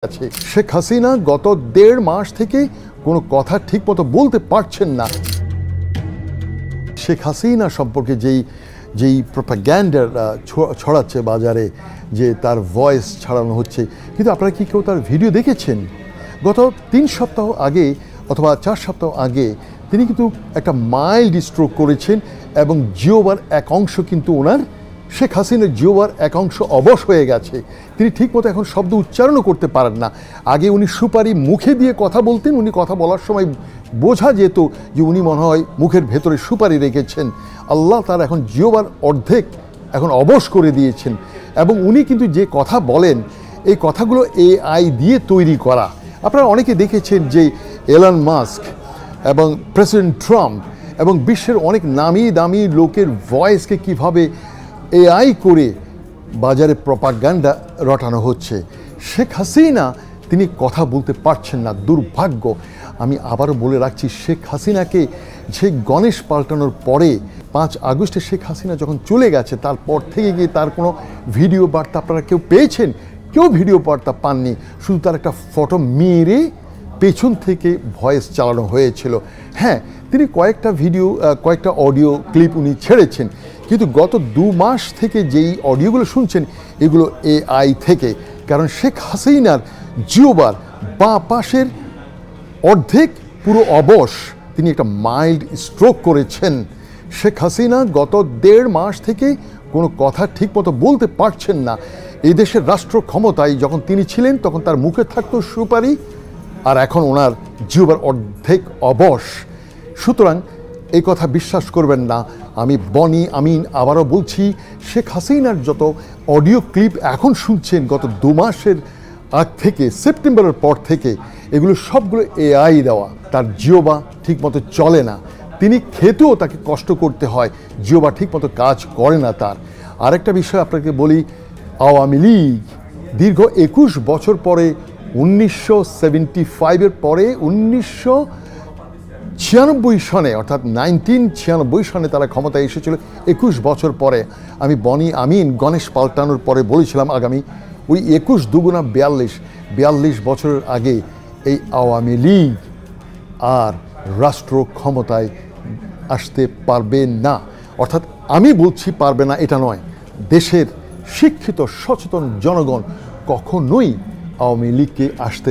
আছে। শেখ হাসিনা গত ১.৫ মাস থেকে কোনো কথা ঠিকমতো বলতে পারছেন না। শেখ হাসিনা সম্পর্কে যেই প্রপাগ্যান্ডা ছড়াচ্ছে বাজারে, যে তার ভয়েস ছাড়ানো হচ্ছে, কিন্তু আপনারা কি কেউ তার ভিডিও দেখেছেন? গত ৩ সপ্তাহ আগে অথবা ৪ সপ্তাহ আগে তিনি কিন্তু একটা মাইল্ড স্ট্রোক করেছেন এবং জিহ্বার এক অংশ কিন্তু ওনার, শেখ হাসিনার জিহ্বার এক অংশ অবশ হয়ে গেছে। তিনি ঠিকমতো এখন শব্দ উচ্চারণও করতে পারেন না। আগে উনি সুপারি মুখে দিয়ে কথা বলতেন, উনি কথা বলার সময় বোঝা যেত যে উনি মনে হয় মুখের ভেতরে সুপারি রেখেছেন। আল্লাহ তার এখন জিহ্বার অর্ধেক এখন অবশ করে দিয়েছেন এবং উনি কিন্তু যে কথা বলেন এই কথাগুলো AI দিয়ে তৈরি করা। আপনারা অনেকে দেখেছেন যে এলন মাস্ক এবং প্রেসিডেন্ট ট্রাম্প এবং বিশ্বের অনেক নামি দামি লোকের ভয়েসকে কিভাবে AI করে বাজারে প্রপাগান্ডা রটানো হচ্ছে। শেখ হাসিনা তিনি কথা বলতে পারছেন না, দুর্ভাগ্য। আমি আবারও বলে রাখছি, শেখ হাসিনাকে যে গণেশ পাল্টানোর পরে 5 আগস্টে শেখ হাসিনা যখন চলে গেছে, তারপর থেকে গিয়ে তার কোনো ভিডিও বার্তা আপনারা কেউ পেয়েছেন? কেউ ভিডিও বার্তা পাননি, শুধু তার একটা ফটো মেরে পেছন থেকে ভয়েস চালানো হয়েছিল। হ্যাঁ, তিনি কয়েকটা অডিও ক্লিপ উনি ছেড়েছেন, কিন্তু গত 2 মাস থেকে যেই অডিওগুলো শুনছেন এগুলো AI থেকে। কারণ শেখ হাসিনার জিহ্বার বাঁ পাশের অর্ধেক পুরো অবশ, তিনি একটা মাইল্ড স্ট্রোক করেছেন। শেখ হাসিনা গত 1.5 মাস থেকে কোনো কথা ঠিকমতো বলতে পারছেন না। এই দেশের রাষ্ট্র ক্ষমতায় যখন তিনি ছিলেন তখন তার মুখে থাকতো সুপারি, আর এখন ওনার জিহ্বার অর্ধেক অবশ। সুতরাং এই কথা বিশ্বাস করবেন না। আমি বনি আমিন আবারও বলছি, শেখ হাসিনার যত অডিও ক্লিপ এখন শুনছেন গত 2 মাসের আগ থেকে, সেপ্টেম্বরের পর থেকে, এগুলো সবগুলো AI দেওয়া। তার জিহ্বা ঠিকমতো চলে না, তিনি খেতেও তাকে কষ্ট করতে হয়, জিহ্বা ঠিকমতো কাজ করে না তার। আরেকটা বিষয় আপনাকে বলি, আওয়ামী লীগ দীর্ঘ 21 বছর পরে 1975-এর পরে 1996 সনে, অর্থাৎ 1996 সনে তারা ক্ষমতায় এসেছিল। 21 বছর পরে আমি বনি আমিন গণেশ পাল্টানোর পরে বলেছিলাম আগামী ওই 21 দুগুণা 42 বছরের আগে এই আওয়ামী লীগ আর রাষ্ট্র ক্ষমতায় আসতে পারবে না। অর্থাৎ আমি বলছি পারবে না এটা নয়, দেশের শিক্ষিত সচেতন জনগণ কখনোই আওয়ামী লীগকে আসতে